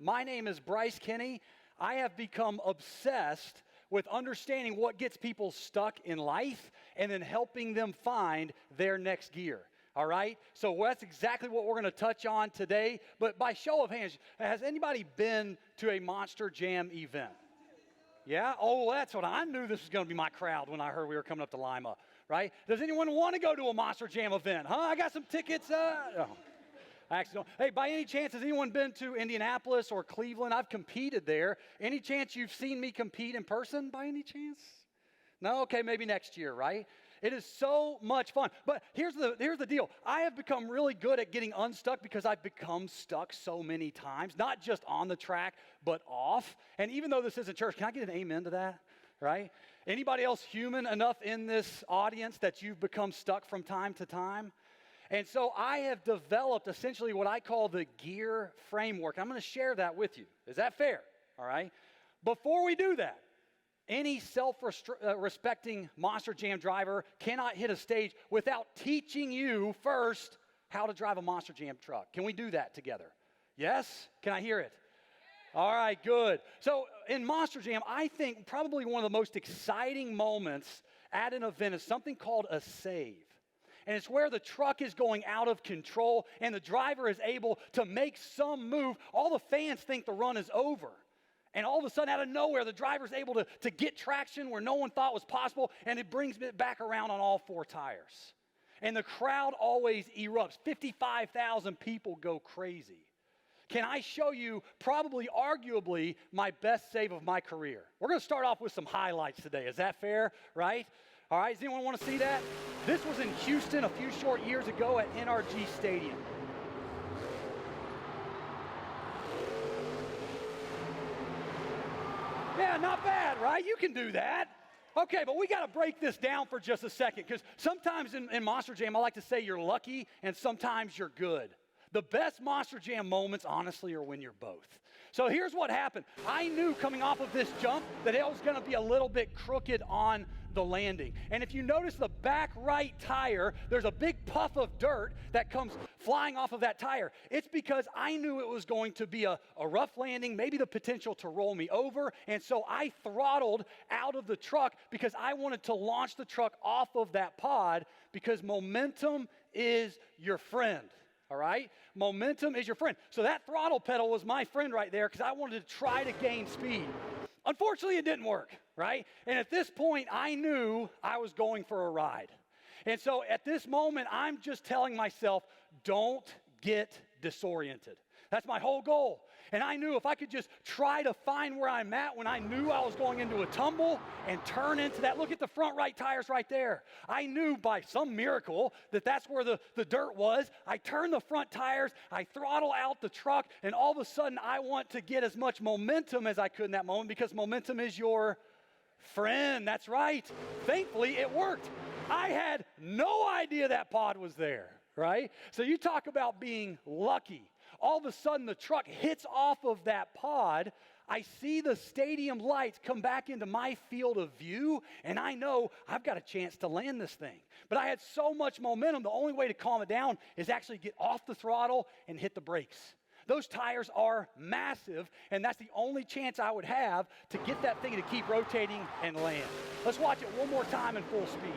My name is Bryce Kenny. I have become obsessed with understanding what gets people stuck in life and then helping them find their next gear. All right? So that's exactly what we're going to touch on today. But by show of hands, has anybody been to a Monster Jam event? Yeah? Oh, that's what I knew this was going to be my crowd when I heard we were coming up to Lima, right? Does anyone want to go to a Monster Jam event? Huh? I got some tickets. Oh. I actually don't. Hey, by any chance, has anyone been to Indianapolis or Cleveland? I've competed there. Any chance you've seen me compete in person by any chance? No? Okay, maybe next year, right? It is so much fun. But here's the deal. I have become really good at getting unstuck because I've become stuck so many times, not just on the track, but off. And even though this isn't church, can I get an amen to that? Right? Anybody else human enough in this audience that you've become stuck from time to time? And so I have developed essentially what I call the G.E.A.R framework. I'm going to share that with you. Is that fair? All right. Before we do that, any self-respecting Monster Jam driver cannot hit a stage without teaching you first how to drive a Monster Jam truck. Can we do that together? Yes? Can I hear it? All right, good. So in Monster Jam, I think probably one of the most exciting moments at an event is something called a save. And it's where the truck is going out of control and the driver is able to make some move. All the fans think the run is over. And all of a sudden, out of nowhere, the driver's able to get traction where no one thought was possible, and it brings it back around on all four tires. And the crowd always erupts. 55,000 people go crazy. Can I show you probably, arguably, my best save of my career? We're going to start off with some highlights today. Is that fair? Right? All right, does anyone want to see that? This was in Houston a few short years ago at NRG Stadium. Yeah, not bad, right? You can do that. Okay, but we got to break this down for just a second because sometimes in Monster Jam, I like to say you're lucky and sometimes you're good. The best Monster Jam moments, honestly, are when you're both. So here's what happened. I knew coming off of this jump that it was going to be a little bit crooked on the landing. And if you notice the back right tire, there's a big puff of dirt that comes flying off of that tire. It's because I knew it was going to be a rough landing, maybe the potential to roll me over. And so I throttled out of the truck because I wanted to launch the truck off of that pod because momentum is your friend. All right? Momentum is your friend. So that throttle pedal was my friend right there because I wanted to try to gain speed. Unfortunately, it didn't work, right? And at this point, I knew I was going for a ride. And so at this moment, I'm just telling myself, don't get disoriented. That's my whole goal. And I knew if I could just try to find where I'm at when I knew I was going into a tumble and turn into that. Look at the front right tires right there. I knew by some miracle that that's where the dirt was. I turn the front tires, I throttle out the truck, and all of a sudden I want to get as much momentum as I could in that moment because momentum is your friend. That's right. Thankfully, it worked. I had no idea that pod was there, right? So you talk about being lucky. All of a sudden, the truck hits off of that pod. I see the stadium lights come back into my field of view, and I know I've got a chance to land this thing. But I had so much momentum, the only way to calm it down is actually get off the throttle and hit the brakes. Those tires are massive, and that's the only chance I would have to get that thing to keep rotating and land. Let's watch it one more time in full speed.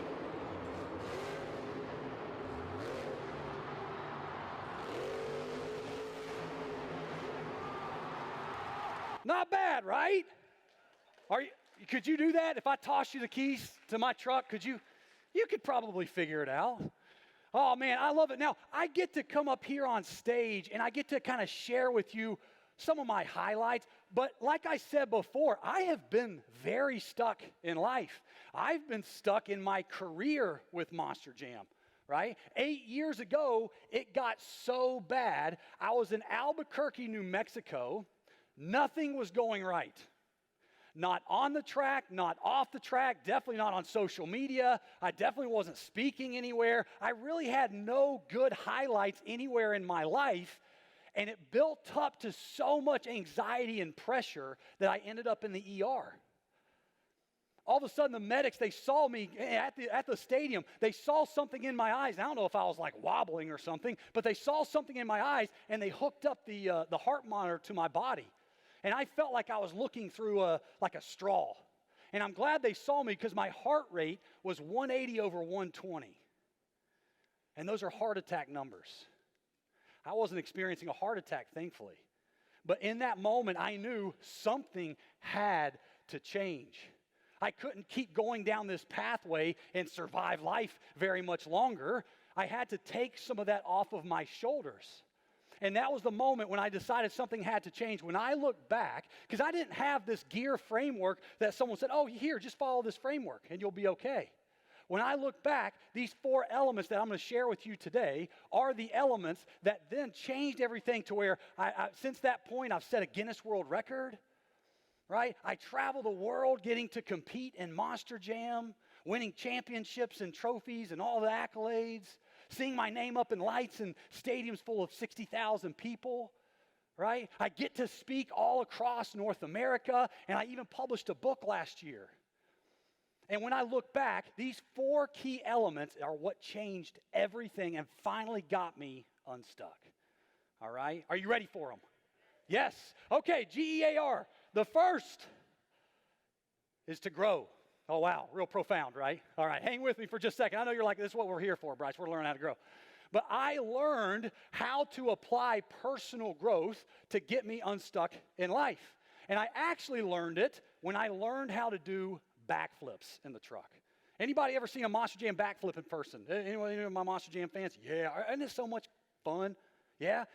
Not bad, right? Could you do that? If I tossed you the keys to my truck, you could probably figure it out. Oh man, I love it. Now, I get to come up here on stage and I get to kind of share with you some of my highlights. But like I said before, I have been very stuck in life. I've been stuck in my career with Monster Jam. Right? 8 years ago, it got so bad. I was in Albuquerque, New Mexico. Nothing was going right. Not on the track, not off the track, definitely not on social media. I definitely wasn't speaking anywhere. I really had no good highlights anywhere in my life, and it built up to so much anxiety and pressure that I ended up in the ER. All of a sudden, the medics, they saw me at the stadium. They saw something in my eyes. I don't know if I was like wobbling or something, but they saw something in my eyes, and they hooked up the heart monitor to my body. And I felt like I was looking through like a straw. And I'm glad they saw me because my heart rate was 180 over 120. And those are heart attack numbers. I wasn't experiencing a heart attack, thankfully. But in that moment, I knew something had to change. I couldn't keep going down this pathway and survive life very much longer. I had to take some of that off of my shoulders. And that was the moment when I decided something had to change. When I look back, because I didn't have this G.E.A.R framework that someone said, oh, here, just follow this framework and you'll be okay. When I look back, these 4 elements that I'm going to share with you today are the elements that then changed everything to where since that point I've set a Guinness World Record. Right? I travel the world getting to compete in Monster Jam, winning championships and trophies and all the accolades, seeing my name up in lights in stadiums full of 60,000 people, right? I get to speak all across North America, and I even published a book last year. And when I look back, these 4 key elements are what changed everything and finally got me unstuck. All right? Are you ready for them? Yes. Okay, G.E.A.R. The first is to grow. Oh, wow, real profound, right? All right, hang with me for just a second. I know you're like, this is what we're here for, Bryce. We're learning how to grow. But I learned how to apply personal growth to get me unstuck in life. And I actually learned it when I learned how to do backflips in the truck. Anybody ever seen a Monster Jam backflip in person? Anyone of my Monster Jam fans? Yeah, isn't it so much fun? Yeah,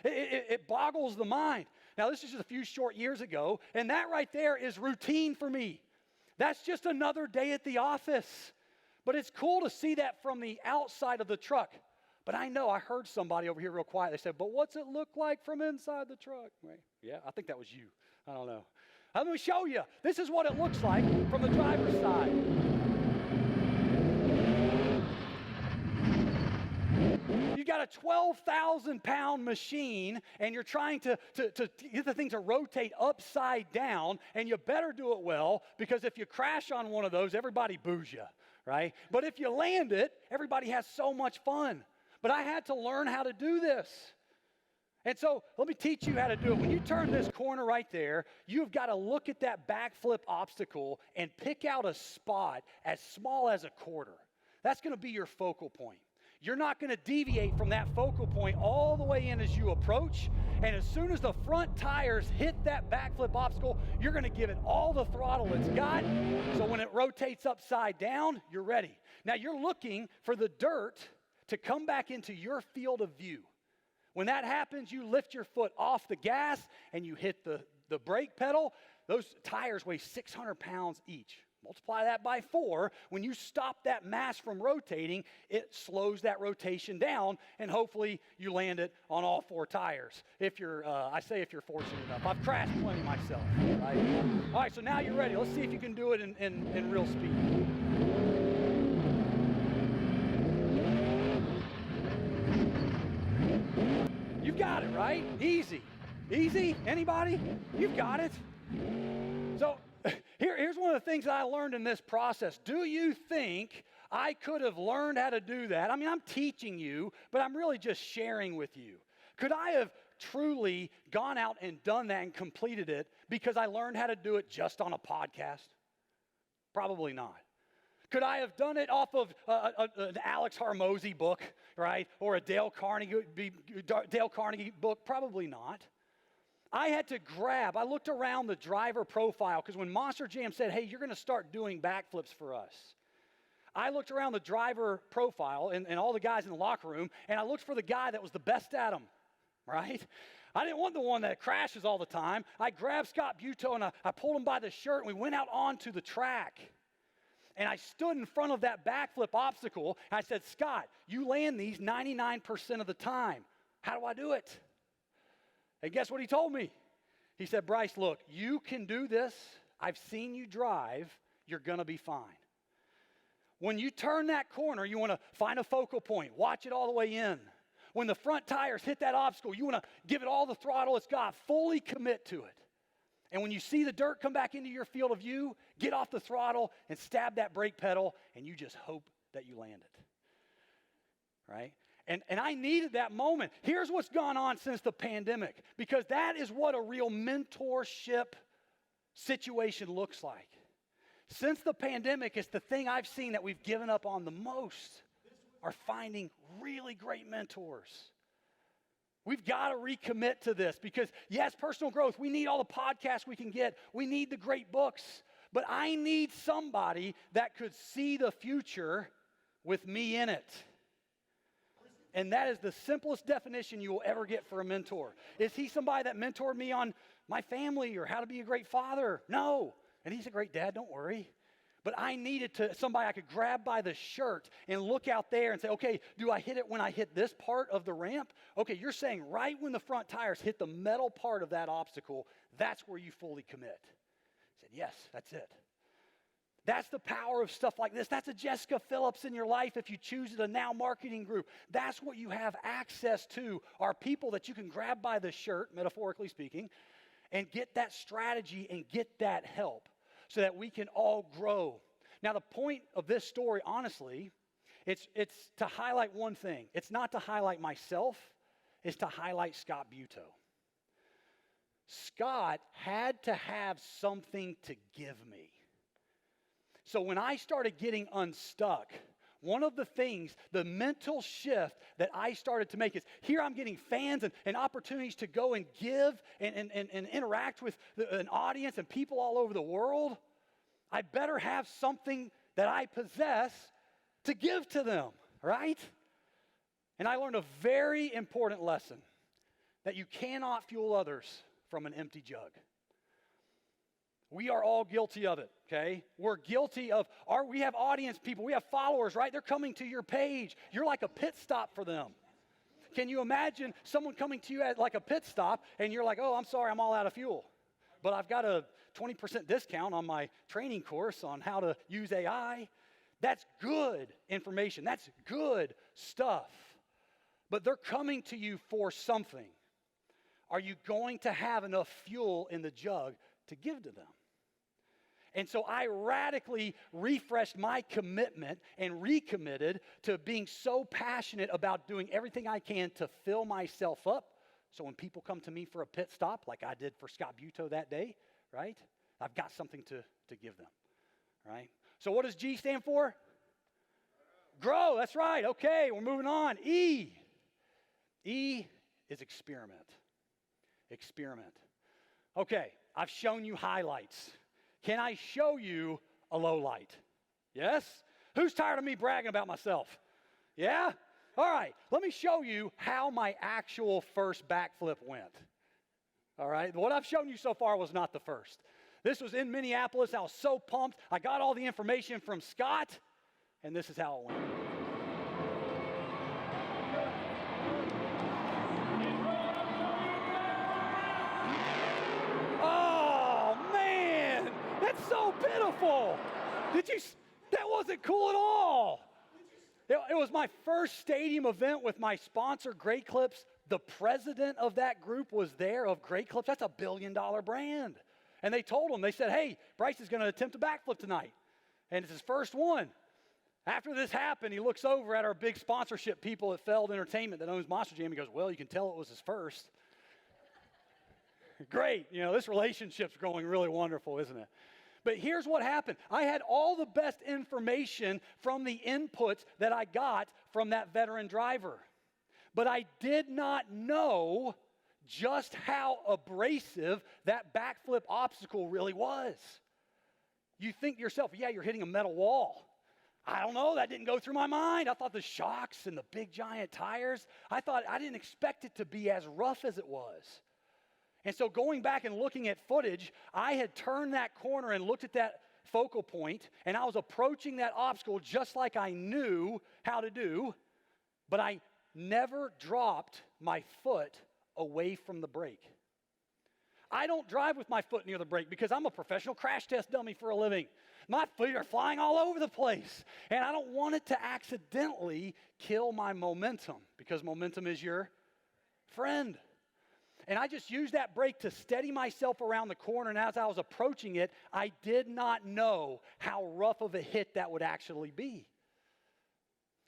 it boggles the mind. Now, this is just a few short years ago, and that right there is routine for me. That's just another day at the office. But it's cool to see that from the outside of the truck. But I know I heard somebody over here real quiet. They said, but what's it look like from inside the truck? Right? Yeah, I think that was you. I don't know. Let me show you. This is what it looks like from the driver's side. You got a 12,000-pound machine, and you're trying to get the thing to rotate upside down, and you better do it well, because if you crash on one of those, everybody boos you, right? But if you land it, everybody has so much fun. But I had to learn how to do this. And so let me teach you how to do it. When you turn this corner right there, you've got to look at that backflip obstacle and pick out a spot as small as a quarter. That's going to be your focal point. You're not going to deviate from that focal point all the way in as you approach. And as soon as the front tires hit that backflip obstacle, you're going to give it all the throttle it's got. So when it rotates upside down, you're ready. Now you're looking for the dirt to come back into your field of view. When that happens, you lift your foot off the gas and you hit the brake pedal. Those tires weigh 600 pounds each. Multiply that by 4. When you stop that mass from rotating, it slows that rotation down, and hopefully you land it on all 4 tires. If you're, I say if you're fortunate enough. I've crashed plenty myself. Right? All right, so now you're ready. Let's see if you can do it in real speed. You've got it, right? Easy. Easy? Anybody? You've got it. So here's one of the things that I learned in this process. Do you think I could have learned how to do that? I mean, I'm teaching you, but I'm really just sharing with you. Could I have truly gone out and done that and completed it because I learned how to do it just on a podcast? Probably not. Could I have done it off of an Alex Hormozy book, right? Or a Dale Carnegie book? Probably not. I had to I looked around the driver profile, because when Monster Jam said, hey, you're going to start doing backflips for us, I looked around the driver profile and all the guys in the locker room, and I looked for the guy that was the best at them, right? I didn't want the one that crashes all the time. I grabbed Scott Buteau, and I pulled him by the shirt, and we went out onto the track. And I stood in front of that backflip obstacle, and I said, Scott, you land these 99% of the time. How do I do it? And guess what he told me? He said, Bryce, look, you can do this. I've seen you drive. You're going to be fine. When you turn that corner, you want to find a focal point. Watch it all the way in. When the front tires hit that obstacle, you want to give it all the throttle it's got. Fully commit to it. And when you see the dirt come back into your field of view, get off the throttle and stab that brake pedal, and you just hope that you land it. Right? And I needed that moment. Here's what's gone on since the pandemic, because that is what a real mentorship situation looks like. Since the pandemic, it's the thing I've seen that we've given up on the most, are finding really great mentors. We've got to recommit to this because, yes, personal growth, we need all the podcasts we can get. We need the great books. But I need somebody that could see the future with me in it. And that is the simplest definition you will ever get for a mentor. Is he somebody that mentored me on my family or how to be a great father? No. And he's a great dad, don't worry. But I needed somebody I could grab by the shirt and look out there and say, okay, do I hit it when I hit this part of the ramp? Okay, you're saying right when the front tires hit the metal part of that obstacle, that's where you fully commit. I said, yes, that's it. That's the power of stuff like this. That's a Jessica Phillips in your life if you choose it, a Now Marketing Group. That's what you have access to, are people that you can grab by the shirt, metaphorically speaking, and get that strategy and get that help so that we can all grow. Now, the point of this story, honestly, it's to highlight one thing. It's not to highlight myself. It's to highlight Scott Buteau. Scott had to have something to give me. So when I started getting unstuck, one of the things, the mental shift that I started to make is, here I'm getting fans and opportunities to go and give and interact with an audience and people all over the world. I better have something that I possess to give to them, right? And I learned a very important lesson, that you cannot fuel others from an empty jug. We are all guilty of it, okay? We're guilty of, we have audience people, we have followers, right? They're coming to your page. You're like a pit stop for them. Can you imagine someone coming to you at like a pit stop and you're like, oh, I'm sorry, I'm all out of fuel. But I've got a 20% discount on my training course on how to use AI. That's good information. That's good stuff. But they're coming to you for something. Are you going to have enough fuel in the jug to give to them? And so I radically refreshed my commitment and recommitted to being so passionate about doing everything I can to fill myself up. So when people come to me for a pit stop, like I did for Scott Buteau that day, right? I've got something to give them, right? So what does G stand for? Grow, that's right. Okay, we're moving on. E. E is experiment. Experiment. Okay, I've shown you highlights. Can I show you a low light? Yes? Who's tired of me bragging about myself? Yeah? All right, let me show you how my actual first backflip went. All right, what I've shown you so far was not the first. This was in Minneapolis. I was so pumped. I got all the information from Scott, and this is how it went. So pitiful. That wasn't cool at all. It was my first stadium event with my sponsor, Great Clips. The president of that group was there, of Great Clips. That's $1 billion brand. And they told him, they said, hey, Bryce is going to attempt a backflip tonight. And it's his first one. After this happened, he looks over at our big sponsorship people at Feld Entertainment that owns Monster Jam. He goes, well, you can tell it was his first. Great. This relationship's going really wonderful, isn't it? But here's what happened. I had all the best information from the inputs that I got from that veteran driver. But I did not know just how abrasive that backflip obstacle really was. You think to yourself, yeah, you're hitting a metal wall. I don't know, that didn't go through my mind. I thought the shocks and the big giant tires, I didn't expect it to be as rough as it was. And so going back and looking at footage, I had turned that corner and looked at that focal point, and I was approaching that obstacle just like I knew how to do, but I never dropped my foot away from the brake. I don't drive with my foot near the brake because I'm a professional crash test dummy for a living. My feet are flying all over the place, and I don't want it to accidentally kill my momentum because momentum is your friend. And I just used that brake to steady myself around the corner. And as I was approaching it, I did not know how rough of a hit that would actually be.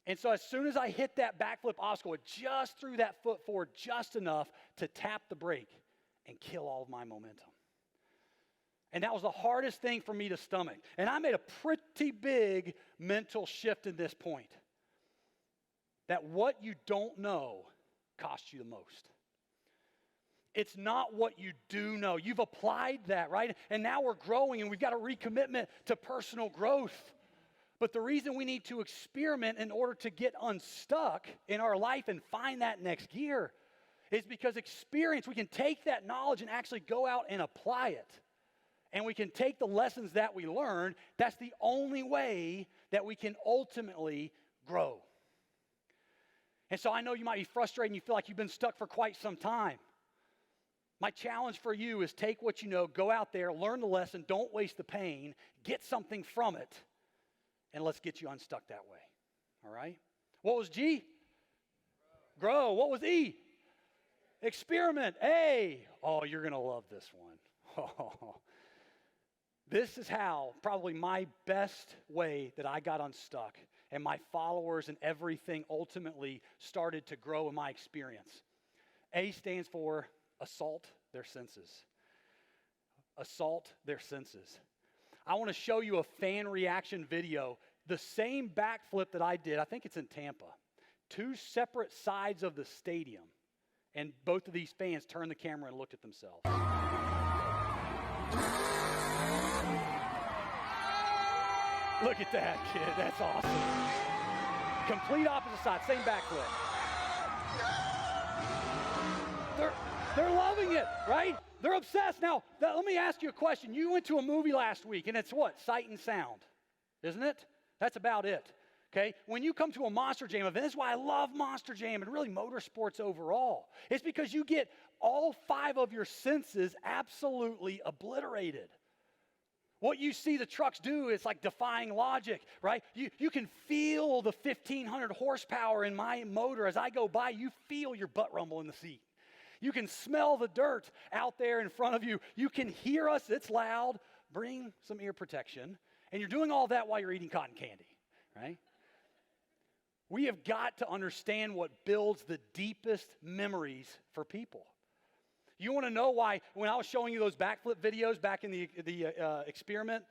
And so as soon as I hit that backflip obstacle, it just threw that foot forward just enough to tap the brake and kill all of my momentum. And that was the hardest thing for me to stomach. And I made a pretty big mental shift in this point. That what you don't know costs you the most. It's not what you do know. You've applied that, right? And now we're growing and we've got a recommitment to personal growth. But the reason we need to experiment in order to get unstuck in our life and find that next gear is because experience, we can take that knowledge and actually go out and apply it. And we can take the lessons that we learn. That's the only way that we can ultimately grow. And so I know you might be frustrated and you feel like you've been stuck for quite some time. My challenge for you is take what you know, go out there, learn the lesson, don't waste the pain, get something from it, and let's get you unstuck that way. All right? What was G? Grow. What was E? Experiment. A. Oh, you're going to love this one. Oh. This is how probably my best way that I got unstuck and my followers and everything ultimately started to grow in my experience. A stands for assault their senses. Assault their senses. I want to show you a fan reaction video. The same backflip that I did, I think it's in Tampa. 2 separate sides of the stadium. And both of these fans turned the camera and looked at themselves. Look at that, kid. That's awesome. Complete opposite side, same backflip. They're loving it, right? They're obsessed. Now, let me ask you a question. You went to a movie last week, and it's what? Sight and sound, isn't it? That's about it, okay? When you come to a Monster Jam event, this is why I love Monster Jam and really motorsports overall. It's because you get all 5 of your senses absolutely obliterated. What you see the trucks do is like defying logic, right? You can feel the 1,500 horsepower in my motor as I go by. You feel your butt rumble in the seat. You can smell the dirt out there in front of you. You can hear us. It's loud. Bring some ear protection. And you're doing all that while you're eating cotton candy, right? We have got to understand what builds the deepest memories for people. You want to know why when I was showing you those backflip videos back in the experiment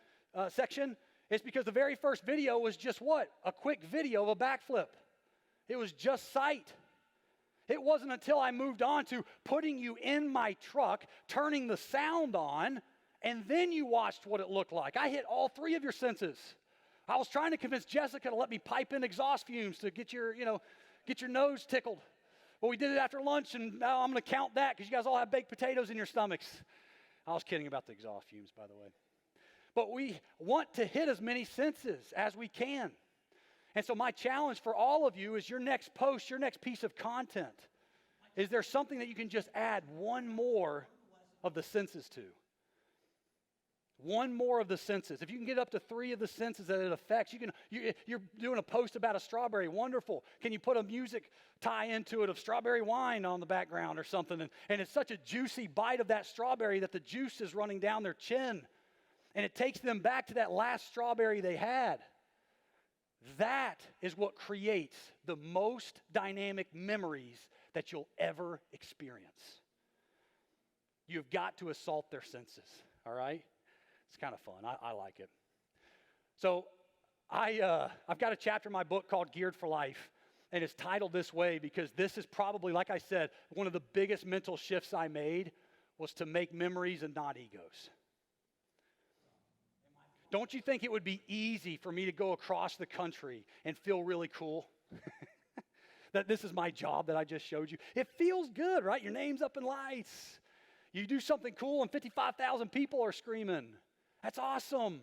section? It's because the very first video was just what? A quick video of a backflip. It was just sight. It wasn't until I moved on to putting you in my truck, turning the sound on, and then you watched what it looked like. I hit all 3 of your senses. I was trying to convince Jessica to let me pipe in exhaust fumes to get your nose tickled. But we did it after lunch, and now I'm going to count that because you guys all have baked potatoes in your stomachs. I was kidding about the exhaust fumes, by the way. But we want to hit as many senses as we can. And so my challenge for all of you is your next post, your next piece of content. Is there something that you can just add one more of the senses to? One more of the senses. If you can get up to 3 of the senses that it affects, you're doing a post about a strawberry. Wonderful. Can you put a music tie into it of strawberry wine on the background or something? And it's such a juicy bite of that strawberry that the juice is running down their chin. And it takes them back to that last strawberry they had. That is what creates the most dynamic memories that you'll ever experience. You've got to assault their senses, all right? It's kind of fun. I like it. So I've got a chapter in my book called Geared for Life, and it's titled this way because this is probably, like I said, one of the biggest mental shifts I made was to make memories and not egos. Don't you think it would be easy for me to go across the country and feel really cool? That this is my job that I just showed you. It feels good, right? Your name's up in lights. You do something cool and 55,000 people are screaming. That's awesome.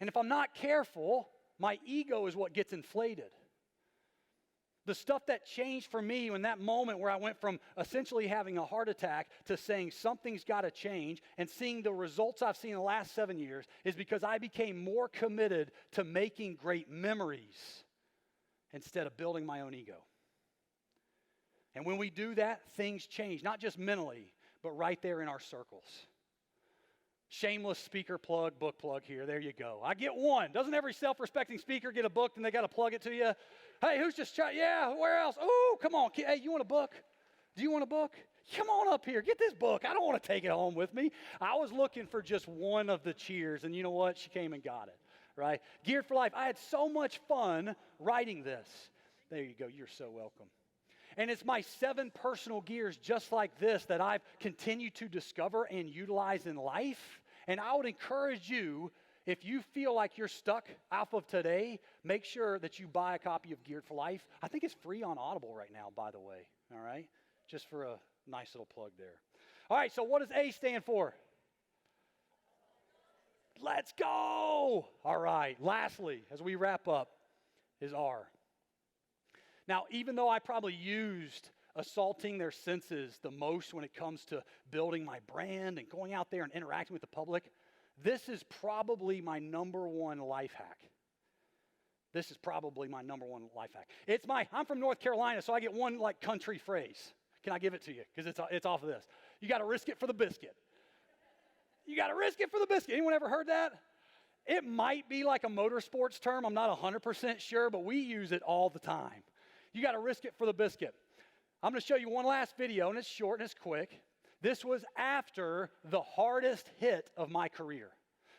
And if I'm not careful, my ego is what gets inflated. The stuff that changed for me in that moment where I went from essentially having a heart attack to saying something's got to change and seeing the results I've seen in the last 7 years is because I became more committed to making great memories instead of building my own ego. And when we do that, things change, not just mentally, but right there in our circles. Shameless speaker plug, book plug here. There you go. I get one. Doesn't every self-respecting speaker get a book and they got to plug it to you? Hey, who's just trying? Yeah, where else? Oh, come on. Hey, you want a book? Do you want a book? Come on up here. Get this book. I don't want to take it home with me. I was looking for just one of the cheers, and you know what? She came and got it, right? Geared for Life. I had so much fun writing this. There you go. You're so welcome. And it's my 7 personal gears just like this that I've continued to discover and utilize in life. And I would encourage you, if you feel like you're stuck off of today, make sure that you buy a copy of Geared for Life. I think it's free on Audible right now, by the way, all right? Just for a nice little plug there. All right, so what does A stand for? Let's go. All right, lastly, as we wrap up, is R. Now, even though I probably used assaulting their senses the most when it comes to building my brand and going out there and interacting with the public, this is probably my number one life hack. This is probably my number one life hack. I'm from North Carolina, so I get one like country phrase. Can I give it to you? Because it's off of this. You got to risk it for the biscuit. You got to risk it for the biscuit. Anyone ever heard that? It might be like a motorsports term. I'm not 100% sure, but we use it all the time. You got to risk it for the biscuit. I'm going to show you one last video, and it's short and it's quick. This was after the hardest hit of my career.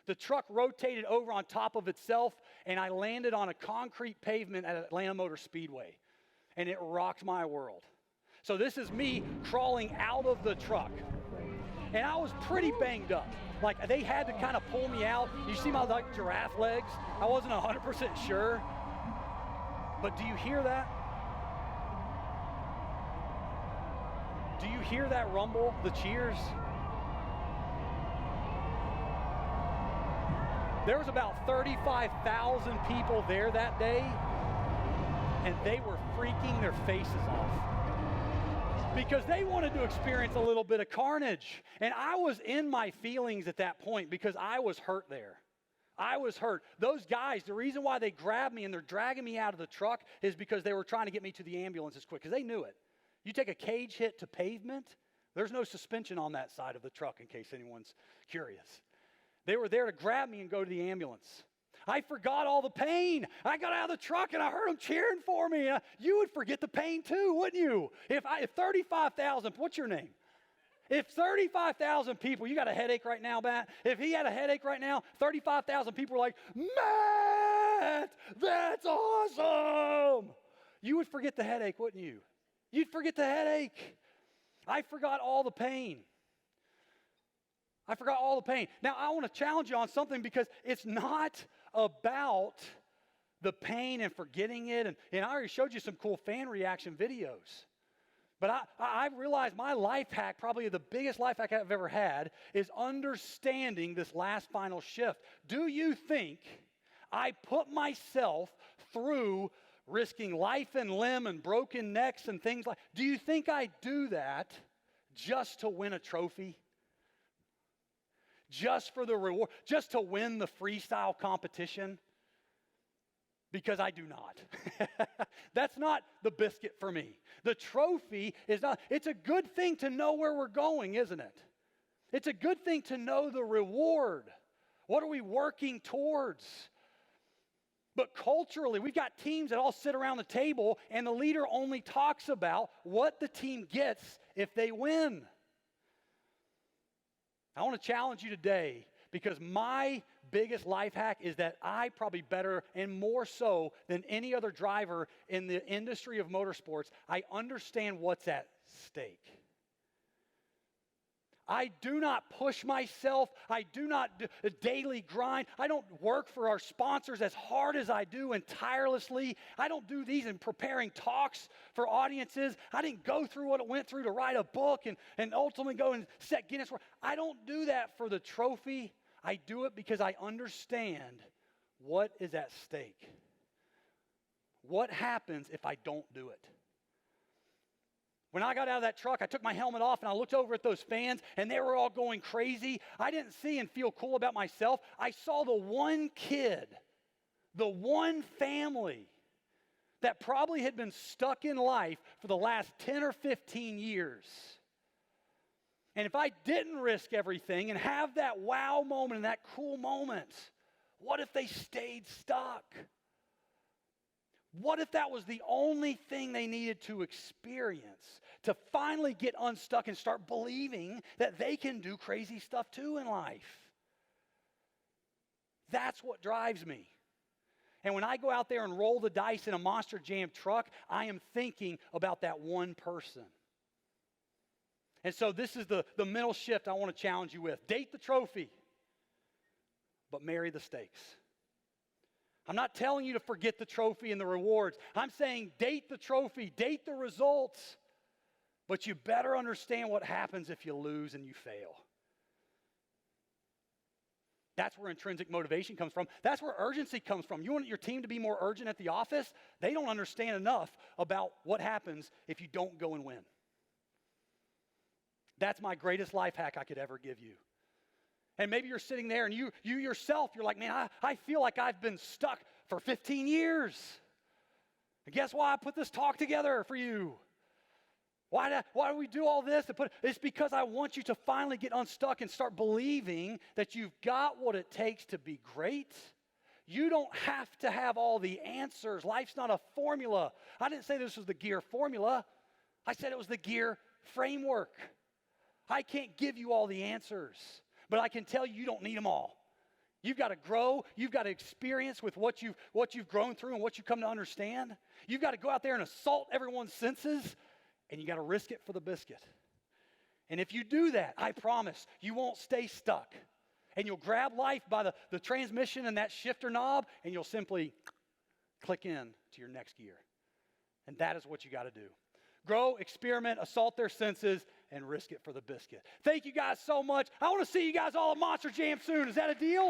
The truck rotated over on top of itself, and I landed on a concrete pavement at Atlanta Motor Speedway, and it rocked my world. So this is me crawling out of the truck, and I was pretty banged up. Like, they had to kind of pull me out. You see my like giraffe legs? I wasn't 100% sure, but do you hear that? Do you hear that rumble, the cheers? There was about 35,000 people there that day, and they were freaking their faces off because they wanted to experience a little bit of carnage. And I was in my feelings at that point because I was hurt there. I was hurt. Those guys, the reason why they grabbed me and they're dragging me out of the truck is because they were trying to get me to the ambulance as quick, because they knew it. You take a cage hit to pavement, there's no suspension on that side of the truck, in case anyone's curious. They were there to grab me and go to the ambulance. I forgot all the pain. I got out of the truck and I heard them cheering for me. You would forget the pain too, wouldn't you? If 35,000, what's your name? If 35,000 people, you got a headache right now, Matt? If he had a headache right now, 35,000 people were like, Matt, that's awesome. You would forget the headache, wouldn't you? You'd forget the headache. I forgot all the pain. I forgot all the pain. Now, I want to challenge you on something because it's not about the pain and forgetting it. And I already showed you some cool fan reaction videos. But I realized my life hack, probably the biggest life hack I've ever had, is understanding this last final shift. Do you think I put myself through risking life and limb and broken necks and things like, do you think I do that just to win a trophy? Just for the reward? Just to win the freestyle competition? Because I do not. That's not the biscuit for me. The trophy is not, it's a good thing to know where we're going, isn't it? It's a good thing to know the reward. What are we working towards? But culturally, we've got teams that all sit around the table and the leader only talks about what the team gets if they win. I want to challenge you today because my biggest life hack is that I probably better and more so than any other driver in the industry of motorsports, I understand what's at stake. I do not push myself. I do not do a daily grind. I don't work for our sponsors as hard as I do and tirelessly. I don't do these in preparing talks for audiences. I didn't go through what it went through to write a book and ultimately go and set Guinness World. I don't do that for the trophy. I do it because I understand what is at stake. What happens if I don't do it? When I got out of that truck, I took my helmet off and I looked over at those fans and they were all going crazy. I didn't see and feel cool about myself. I saw the one kid, the one family that probably had been stuck in life for the last 10 or 15 years. And if I didn't risk everything and have that wow moment and that cool moment, what if they stayed stuck? What if that was the only thing they needed to experience to finally get unstuck and start believing that they can do crazy stuff too in life? That's what drives me. And when I go out there and roll the dice in a Monster Jam truck, I am thinking about that one person. And so this is the mental shift I want to challenge you with. Date the trophy, but marry the stakes. I'm not telling you to forget the trophy and the rewards. I'm saying date the trophy, date the results, but you better understand what happens if you lose and you fail. That's where intrinsic motivation comes from. That's where urgency comes from. You want your team to be more urgent at the office? They don't understand enough about what happens if you don't go and win. That's my greatest life hack I could ever give you. And maybe you're sitting there and you yourself, you're like, man, I feel like I've been stuck for 15 years. And guess why I put this talk together for you? Why do we do all this? It's because I want you to finally get unstuck and start believing that you've got what it takes to be great. You don't have to have all the answers. Life's not a formula. I didn't say this was the G.E.A.R formula. I said it was the G.E.A.R framework. I can't give you all the answers, but I can tell you don't need them all. You've got to grow. You've got to experience with what you've grown through and what you come to understand. You've got to go out there and assault everyone's senses, and you got to risk it for the biscuit. And if you do that, I promise you won't stay stuck. And you'll grab life by the transmission and that shifter knob, and you'll simply click in to your next gear. And that is what you got to do. Grow, experiment, assault their senses, and risk it for the biscuit. Thank you guys so much. I want to see you guys all at Monster Jam soon. Is that a deal?